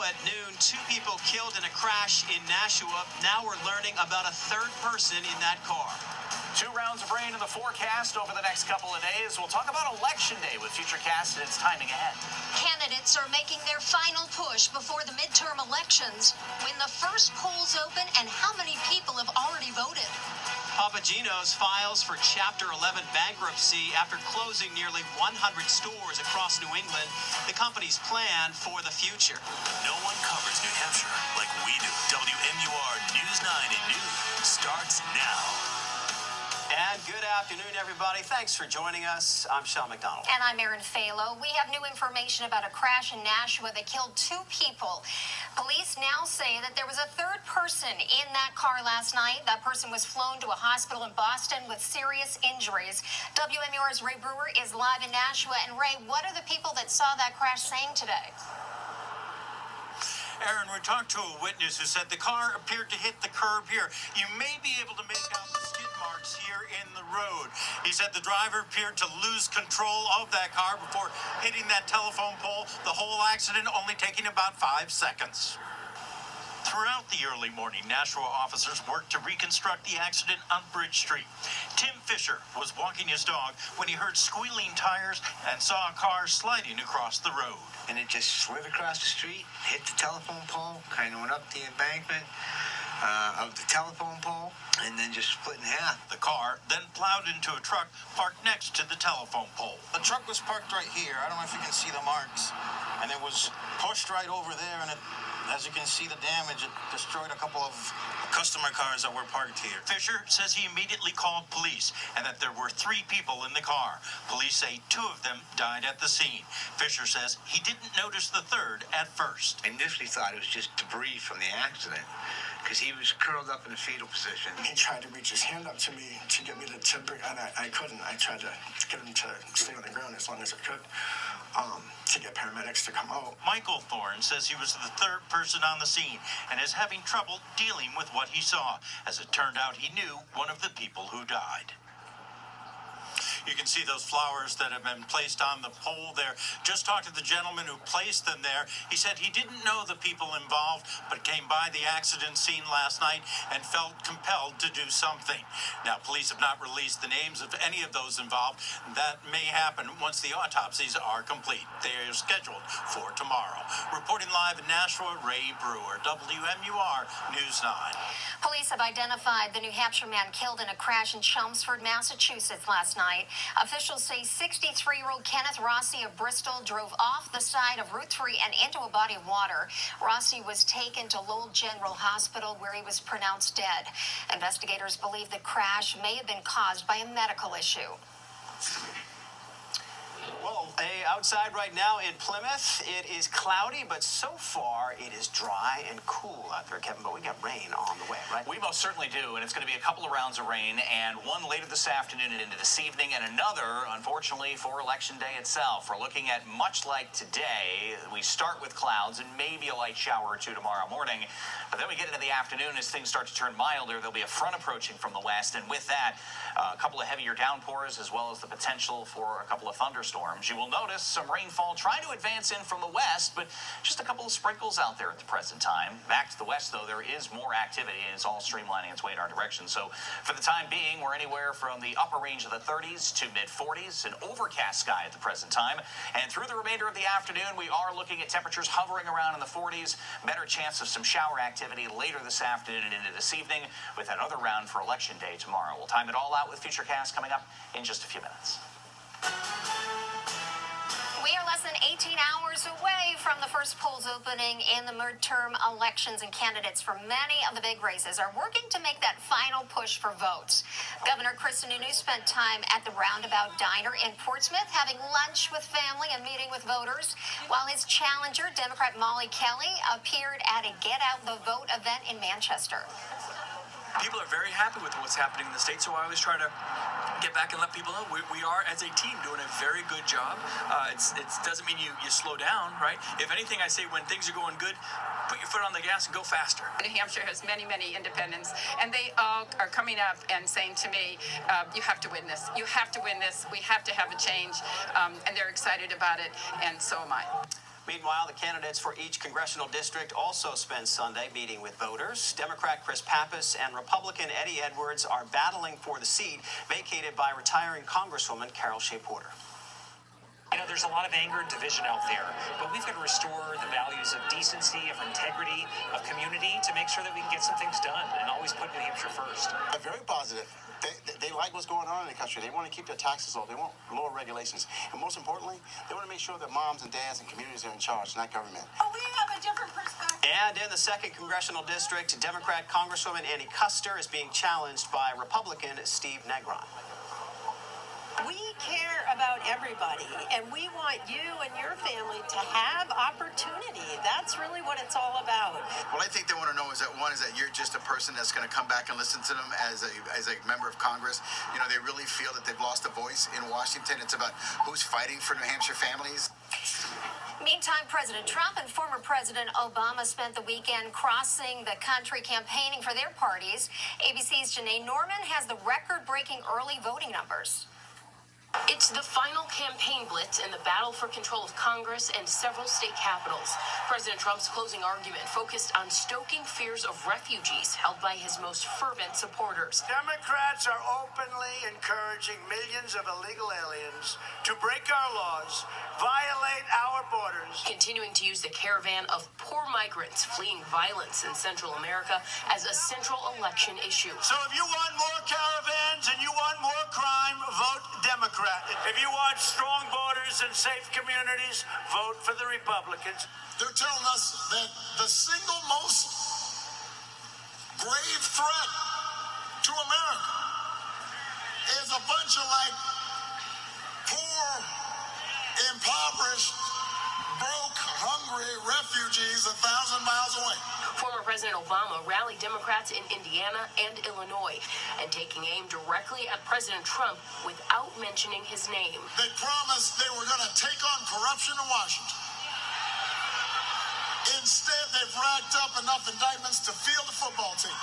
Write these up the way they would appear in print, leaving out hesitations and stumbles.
at noon, 2 people killed in a crash in Nashua. Now we're learning about a third person in that car. 2 rounds of rain in the forecast over the next couple of days. We'll talk about Election Day with Futurecast and its timing ahead. Candidates are making their final push before the midterm elections. When the first polls open and how many people have already voted. Papa Gino's files for Chapter 11 bankruptcy after closing nearly 100 stores across New England. The company's plan for the future. No one covers New Hampshire like we do. WMUR News 9 at noon starts now. And good afternoon, everybody. Thanks for joining us. I'm Sean McDonald. And I'm Erin Falo. We have new information about a crash in Nashua that killed 2 people. Police now say that there was a third person in that car last night. That person was flown to a hospital in Boston with serious injuries. WMUR's Ray Brewer is live in Nashua. And Ray, what are the people that saw that crash saying today? Aaron, we talked to a witness who said the car appeared to hit the curb here. You may be able to make out the skid marks here in the road. He said the driver appeared to lose control of that car before hitting that telephone pole. The whole accident only taking about 5 seconds. Throughout the early morning, Nashua officers worked to reconstruct the accident on Bridge Street. Tim Fisher was walking his dog when he heard squealing tires and saw a car sliding across the road. And it just slid across the street, hit the telephone pole, kind of went up the embankment of the telephone pole, and then just split in half. The car then plowed into a truck parked next to the telephone pole. The truck was parked right here. I don't know if you can see the marks. And it was pushed right over there, and as you can see the damage, it destroyed a couple of customer cars that were parked here. Fisher says he immediately called police and that there were 3 people in the car. Police say 2 of them died at the scene. Fisher says he didn't notice the third at first. I initially thought it was just debris from the accident because he was curled up in a fetal position. He tried to reach his hand up to me to get me to bring, and I couldn't. I tried to get him to stay on the ground as long as I could to get paramedics to come out. Michael Thorne says he was the third person on the scene and is having trouble dealing with what he saw. As it turned out, he knew one of the people who died. You can see those flowers that have been placed on the pole there. Just talked to the gentleman who placed them there. He said he didn't know the people involved, but came by the accident scene last night and felt compelled to do something. Now, police have not released the names of any of those involved. That may happen once the autopsies are complete. They are scheduled for tomorrow. Reporting live in Nashua, Ray Brewer, WMUR News 9. Police have identified the New Hampshire man killed in a crash in Chelmsford, Massachusetts last night. Officials say 63-year-old Kenneth Rossi of Bristol drove off the side of Route 3 and into a body of water. Rossi was taken to Lowell General Hospital where he was pronounced dead. Investigators believe the crash may have been caused by a medical issue. Well, outside right now in Plymouth, it is cloudy, but so far it is dry and cool out there, Kevin. But we got rain on the way, right? We most certainly do, and it's going to be a couple of rounds of rain, and one later this afternoon and into this evening, and another, unfortunately, for Election Day itself. We're looking at much like today. We start with clouds and maybe a light shower or 2 tomorrow morning, but then we get into the afternoon as things start to turn milder. There'll be a front approaching from the west, and with that, a couple of heavier downpours as well as the potential for a couple of thunderstorms. You will notice some rainfall trying to advance in from the west, but just a couple of sprinkles out there at the present time. Back to the west, though, there is more activity, and it's all streamlining its way in our direction. So for the time being, we're anywhere from the upper range of the 30s to mid-40s, an overcast sky at the present time. And through the remainder of the afternoon, we are looking at temperatures hovering around in the 40s, better chance of some shower activity later this afternoon and into this evening with another round for Election Day tomorrow. We'll time it all out with Futurecast coming up in just a few minutes. We are less than 18 hours away from the first polls opening in the midterm elections, and candidates for many of the big races are working to make that final push for votes. Governor Chris Sununu spent time at the Roundabout Diner in Portsmouth having lunch with family and meeting with voters, while his challenger, Democrat Molly Kelly, appeared at a Get Out the Vote event in Manchester. People are very happy with what's happening in the state, so I always try to get back and let people know we are, as a team, doing a very good job. It doesn't mean you slow down, right? If anything, I say when things are going good, put your foot on the gas and go faster. New Hampshire has many, many independents, and they all are coming up and saying to me, you have to win this. You have to win this. We have to have a change, and they're excited about it, and so am I. Meanwhile, the candidates for each congressional district also spent Sunday meeting with voters. Democrat Chris Pappas and Republican Eddie Edwards are battling for the seat vacated by retiring Congresswoman Carol Shea Porter. You know, there's a lot of anger and division out there, but we've got to restore the values of decency, of integrity, of community to make sure that we can get some things done and always put New Hampshire first. Very positive. They like what's going on in the country. They want to keep their taxes low. They want lower regulations. And most importantly, they want to make sure that moms and dads and communities are in charge, not government. Oh, we have a different perspective. And in the 2nd Congressional District, Democrat Congresswoman Annie Custer is being challenged by Republican Steve Negron. We care about everybody, and we want you and your family to have opportunity. That's really what it's all about. What I think they want to know is that, one, is that you're just a person that's going to come back and listen to them as a member of Congress. You know, they really feel that they've lost a voice in Washington. It's about who's fighting for New Hampshire families. Meantime, President Trump and former President Obama spent the weekend crossing the country campaigning for their parties. ABC's Janae Norman has the record-breaking early voting numbers. It's the final campaign blitz in the battle for control of Congress and several state capitals. President Trump's closing argument focused on stoking fears of refugees held by his most fervent supporters. Democrats are openly encouraging millions of illegal aliens to break our laws, violate our borders. Continuing to use the caravan of poor migrants fleeing violence in Central America as a central election issue. So if you want more caravans and you want more crime, vote Democrat. If you want strong borders and safe communities, vote for the Republicans. They're telling us that the single most grave threat to America is a bunch of poor, impoverished, broke, hungry refugees 1,000 miles away. Former President Obama rallied Democrats in Indiana and Illinois and taking aim directly at President Trump without mentioning his name. They promised they were going to take on corruption in Washington. Instead, they've racked up enough indictments to field a football team.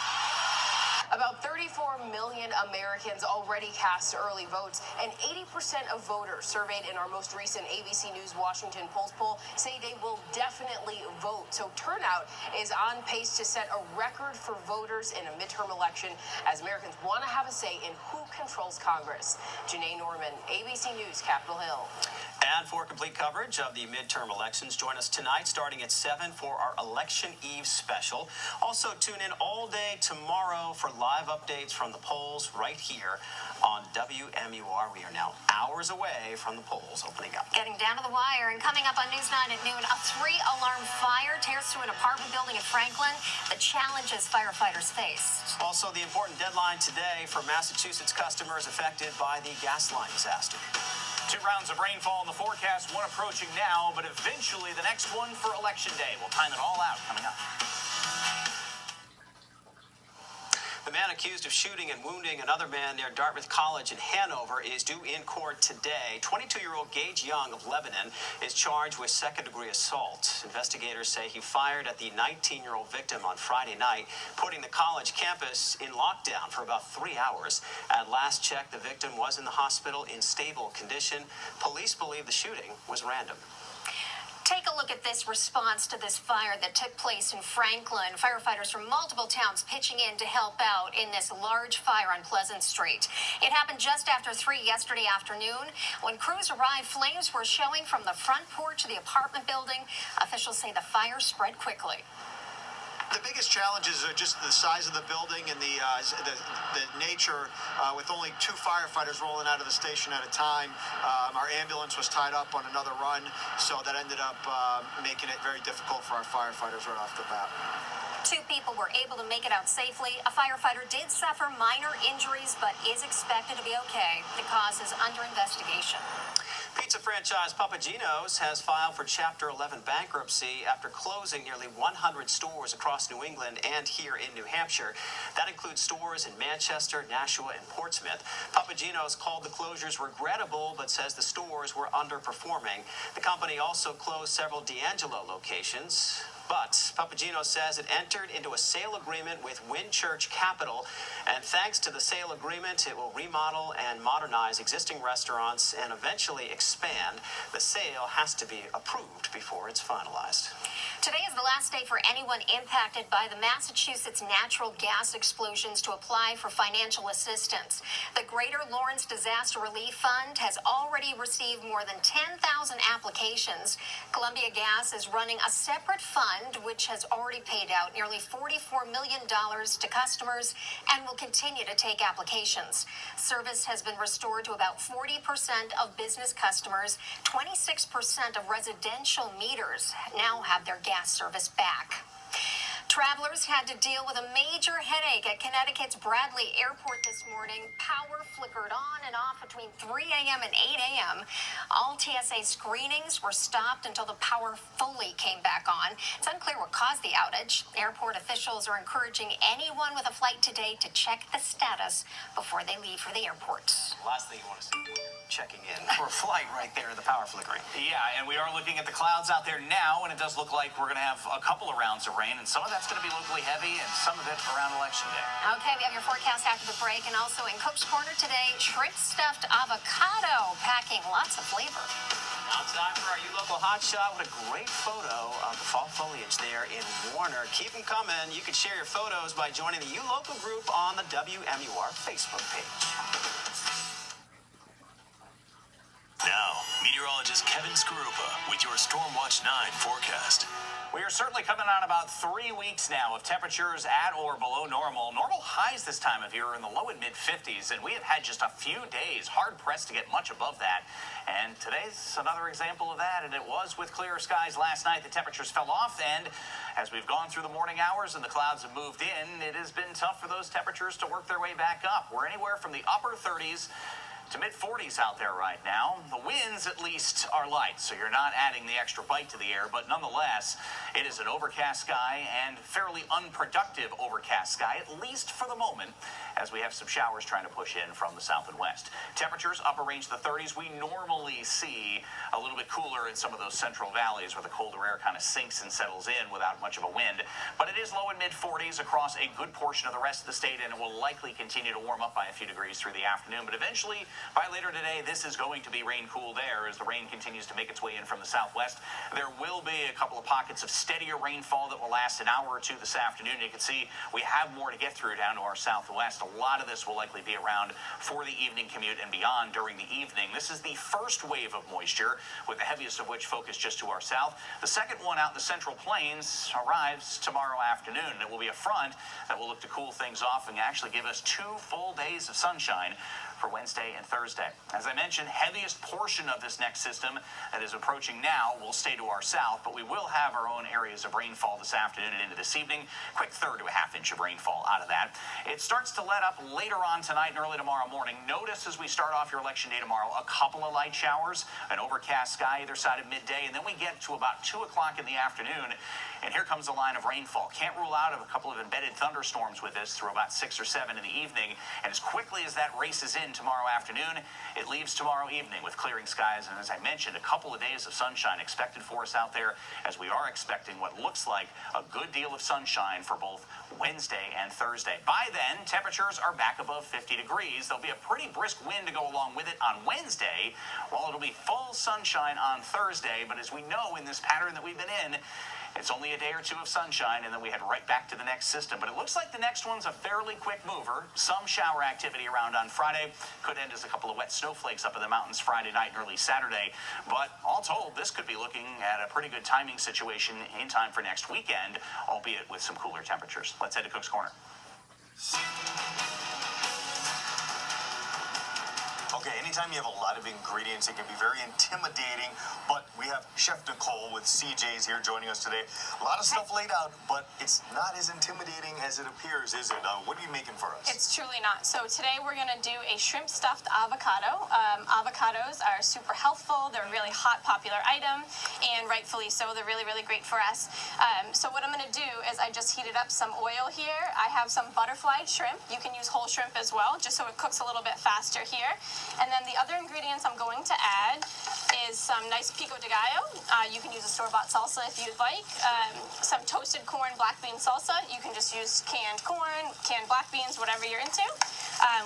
About 34 million Americans already cast early votes, and 80% of voters surveyed in our most recent ABC News Washington Pulse poll say they will definitely vote. So turnout is on pace to set a record for voters in a midterm election as Americans want to have a say in who controls Congress. Janae Norman, ABC News, Capitol Hill. And for complete coverage of the midterm elections, join us tonight starting at 7 for our Election Eve special. Also tune in all day tomorrow for live updates from the polls right here on WMUR. We are now hours away from the polls opening up. Getting down to the wire, and coming up on News 9 at noon, a 3-alarm fire tears through an apartment building in Franklin. The challenges firefighters faced. Also, the important deadline today for Massachusetts customers affected by the gas line disaster. 2 rounds of rainfall in the forecast, one approaching now, but eventually the next one for Election Day. We'll time it all out coming up. The man accused of shooting and wounding another man near Dartmouth College in Hanover is due in court today. 22-year-old Gage Young of Lebanon is charged with second-degree assault. Investigators say he fired at the 19-year-old victim on Friday night, putting the college campus in lockdown for about 3 hours. At last check, the victim was in the hospital in stable condition. Police believe the shooting was random. Take a look at this response to this fire that took place in Franklin. Firefighters from multiple towns pitching in to help out in this large fire on Pleasant Street. It happened just after 3 yesterday afternoon. When crews arrived, flames were showing from the front porch of the apartment building. Officials say the fire spread quickly. The biggest challenges are just the size of the building and the nature, with only 2 firefighters rolling out of the station at a time. Our ambulance was tied up on another run, so that ended up making it very difficult for our firefighters right off the bat. 2 people were able to make it out safely. A firefighter did suffer minor injuries, but is expected to be okay. The cause is under investigation. Pizza franchise Papagino's has filed for Chapter 11 bankruptcy after closing nearly 100 stores across New England and here in New Hampshire. That includes stores in Manchester, Nashua, and Portsmouth. Papagino's called the closures regrettable, but says the stores were underperforming. The company also closed several D'Angelo locations. But Papagino says it entered into a sale agreement with Winchurch Capital, and thanks to the sale agreement, it will remodel and modernize existing restaurants and eventually expand. The sale has to be approved before it's finalized. Today is the last day for anyone impacted by the Massachusetts natural gas explosions to apply for financial assistance. The Greater Lawrence Disaster Relief Fund has already received more than 10,000 applications. Columbia Gas is running a separate fund which has already paid out nearly $44 million to customers and will continue to take applications. Service has been restored to about 40% of business customers. 26% of residential meters now have their gas service back. Travelers had to deal with a major headache at Connecticut's Bradley Airport this morning. Power flickered on and off between 3 a.m. and 8 a.m. All TSA screenings were stopped until the power fully came back on. It's unclear what caused the outage. Airport officials are encouraging anyone with a flight today to check the status before they leave for the airport. Last thing you want to see when you're checking in for a flight right there, the power flickering. Yeah, and we are looking at the clouds out there now, and it does look like we're going to have a couple of rounds of rain, and some of that's going to be locally heavy, and some of it around Election Day. Okay, we have your forecast after the break, and also in Cook's Corner today, shrimp-stuffed avocado, packing lots of flavor. Now it's time for our You Local Hotshot with a great photo of the fall foliage there in Warner. Keep them coming. You can share your photos by joining the You Local group on the WMUR Facebook page. Now, meteorologist Kevin Skarupa with your Stormwatch 9 forecast. We are certainly coming on about 3 weeks now of temperatures at or below normal. Normal highs this time of year are in the low and mid-50s, and we have had just a few days hard-pressed to get much above that. And today's another example of that, and it was with clearer skies last night. The temperatures fell off, and as we've gone through the morning hours and the clouds have moved in, it has been tough for those temperatures to work their way back up. We're anywhere from the upper 30s to mid-40s out there right now. The winds, at least, are light, so you're not adding the extra bite to the air, but nonetheless, it is an overcast sky and fairly unproductive overcast sky, at least for the moment, as we have some showers trying to push in from the south and west. Temperatures upper range of the 30s. We normally see a little bit cooler in some of those central valleys where the colder air kind of sinks and settles in without much of a wind, but it is low and mid-40s across a good portion of the rest of the state, and it will likely continue to warm up by a few degrees through the afternoon, but eventually, by later today, this is going to be rain cool there as the rain continues to make its way in from the southwest. There will be a couple of pockets of steadier rainfall that will last an hour or two this afternoon. You can see we have more to get through down to our southwest. A lot of this will likely be around for the evening commute and beyond during the evening. This is the first wave of moisture, with the heaviest of which focused just to our south. The second one out in the central plains arrives tomorrow afternoon. It will be a front that will look to cool things off and actually give us 2 full days of sunshine for Wednesday and Thursday. As I mentioned, heaviest portion of this next system that is approaching now will stay to our south, but we will have our own areas of rainfall this afternoon and into this evening. Quick third to a half inch of rainfall out of that. It starts to let up later on tonight and early tomorrow morning. Notice as we start off your election day tomorrow, a couple of light showers, an overcast sky either side of midday, and then we get to about 2 o'clock in the afternoon, and here comes a line of rainfall. Can't rule out of a couple of embedded thunderstorms with this through about 6 or 7 in the evening, and as quickly as that races in tomorrow afternoon, it leaves tomorrow evening with clearing skies, and as I mentioned, a couple of days of sunshine expected for us out there, as we are expecting what looks like a good deal of sunshine for both Wednesday and Thursday. By then, temperatures are back above 50 degrees. There'll be a pretty brisk wind to go along with it on Wednesday, while it'll be full sunshine on Thursday, but as we know in this pattern that we've been in, it's only a day or two of sunshine, and then we head right back to the next system. But it looks like the next one's a fairly quick mover. Some shower activity around on Friday. Could end as a couple of wet snowflakes up in the mountains Friday night and early Saturday. But all told, this could be looking at a pretty good timing situation in time for next weekend, albeit with some cooler temperatures. Let's head to Cook's Corner. Okay, anytime you have a lot of ingredients, it can be very intimidating, but we have Chef Nicole with CJ's here joining us today. A lot of stuff laid out, but it's not as intimidating as it appears, is it? What are you making for us? It's truly not. So today we're going to do a shrimp-stuffed avocado. Avocados are super healthful. They're a really hot, popular item, and rightfully so. They're really, really great for us. So what I'm going to do is I just heated up some oil here. I have some butterfly shrimp. You can use whole shrimp as well, just so it cooks a little bit faster here. And then the other ingredients I'm going to add is some nice pico de gallo. You can use a store-bought salsa if you'd like. Some toasted corn, black bean salsa. You can just use canned corn, canned black beans, whatever you're into.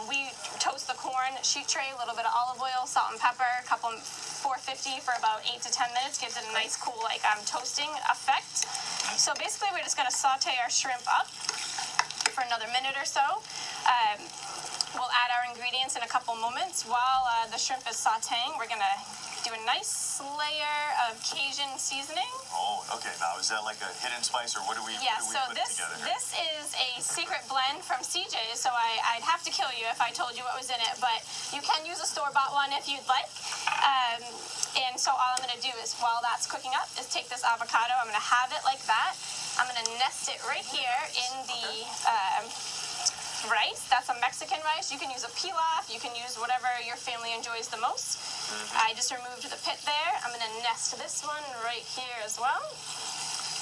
We toast the corn, sheet tray, a little bit of olive oil, salt and pepper, a couple 450 for about 8 to 10 minutes. Gives it a nice, cool, toasting effect. So basically, we're just going to saute our shrimp up for another minute or so. We'll add our ingredients in a couple moments. While the shrimp is sauteing, we're going to do a nice layer of Cajun seasoning. Oh, okay. Now, is that like a hidden spice, or what do we, Yeah, what do we so put together here? this is a secret blend from CJ's, so I'd have to kill you if I told you what was in it, but you can use a store-bought one if you'd like. And so all I'm going to do is, while that's cooking up, is take this avocado. I'm going to have it like that. I'm going to nest it right here in the rice. That's a Mexican rice. You can use a pilaf. You can use whatever your family enjoys the most. I just removed the pit there. I'm going to nest this one right here as well.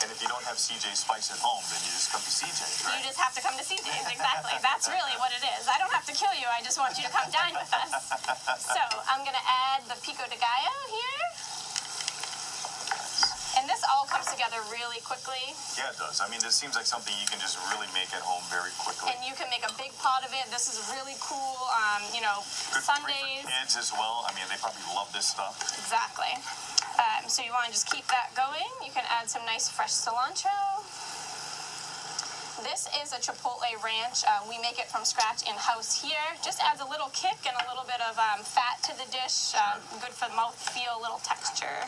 And if you don't have CJ's spice at home, then you just come to CJ's, right? You just have to come to CJ's, exactly. That's really what it is. I don't have to kill you. I just want you to come dine with us. So I'm going to add the pico de gallo here. And this all comes together really quickly. Yeah, it does. I mean, this seems like something you can just really make at home very quickly. And you can make a big pot of it. This is really cool, Good Sundays. for kids as well. I mean, they probably love this stuff. Exactly. So you want to just keep that going. You can add some nice fresh cilantro. This is a Chipotle ranch. We make it from scratch in-house here. Just adds a little kick and a little bit of fat to the dish. Good for the mouthfeel, a little texture.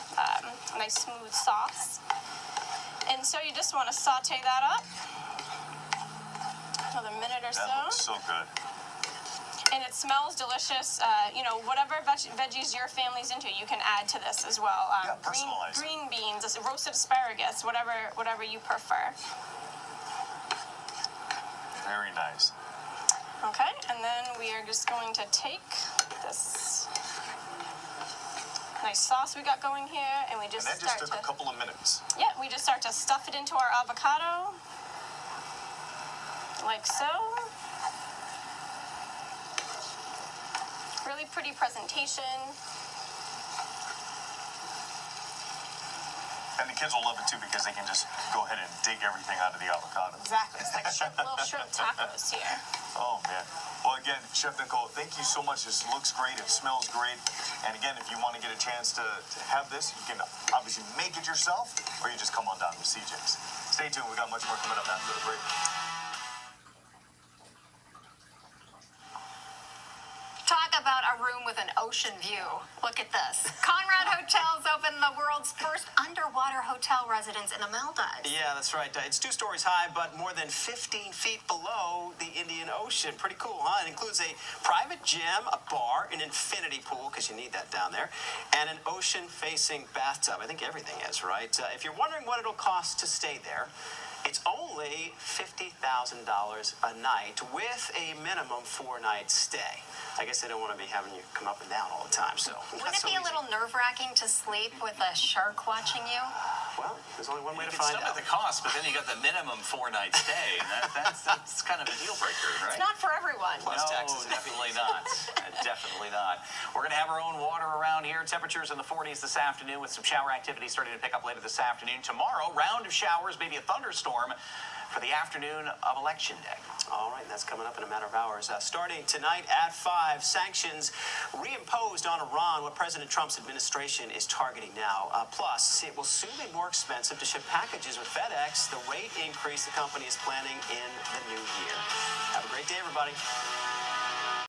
Nice smooth sauce. And so you just want to saute that up. Another minute or so. That looks so good. And it smells delicious. Whatever veggies your family's into, you can add to this as well. Green beans, roasted asparagus, whatever you prefer. Very nice. Okay, and then we are just going to take this nice sauce we got going here, and we just And that just took a couple of minutes. Yeah, we just start to stuff it into our avocado, like so. Really pretty presentation. And the kids will love it too, because they can just go ahead and dig everything out of the avocado. Exactly. It's like little shrimp tacos here. Oh, man. Well, again, Chef Nicole, thank you so much. This looks great. It smells great. And again, if you want to get a chance to have this, you can obviously make it yourself, or you just come on down to CJ's. Stay tuned. We got much more coming up after the break. Talk about a room with an ocean view. Look at this. Conrad Hotels opened the world's first underwater hotel residence in the Maldives. Yeah, that's right. It's 2 stories high, but more than 15 feet below the Indian Ocean. Pretty cool, huh? It includes a private gym, a bar, an infinity pool, because you need that down there, and an ocean-facing bathtub. I think everything is, right? If you're wondering what it'll cost to stay there, it's only $50,000 a night with a minimum 4-night stay. I guess they don't want to be having you come up and down all the time, so. Wouldn't it be a little nerve-wracking to sleep with a shark watching you? Well, there's only one way to You can find stomach out. the cost, but then you got the minimum 4-night stay. That's kind of a deal breaker, right? It's not for everyone. No, definitely not. Definitely not. We're going to have our own water around here. Temperatures in the 40s this afternoon, with some shower activity starting to pick up later this afternoon. Tomorrow, round of showers, maybe a thunderstorm for the afternoon of Election Day. All right, that's coming up in a matter of hours. Starting tonight at 5, sanctions reimposed on Iran, what President Trump's administration is targeting now. Plus, it will soon be more expensive to ship packages with FedEx, the rate increase the company is planning in the new year. Have a great day, everybody.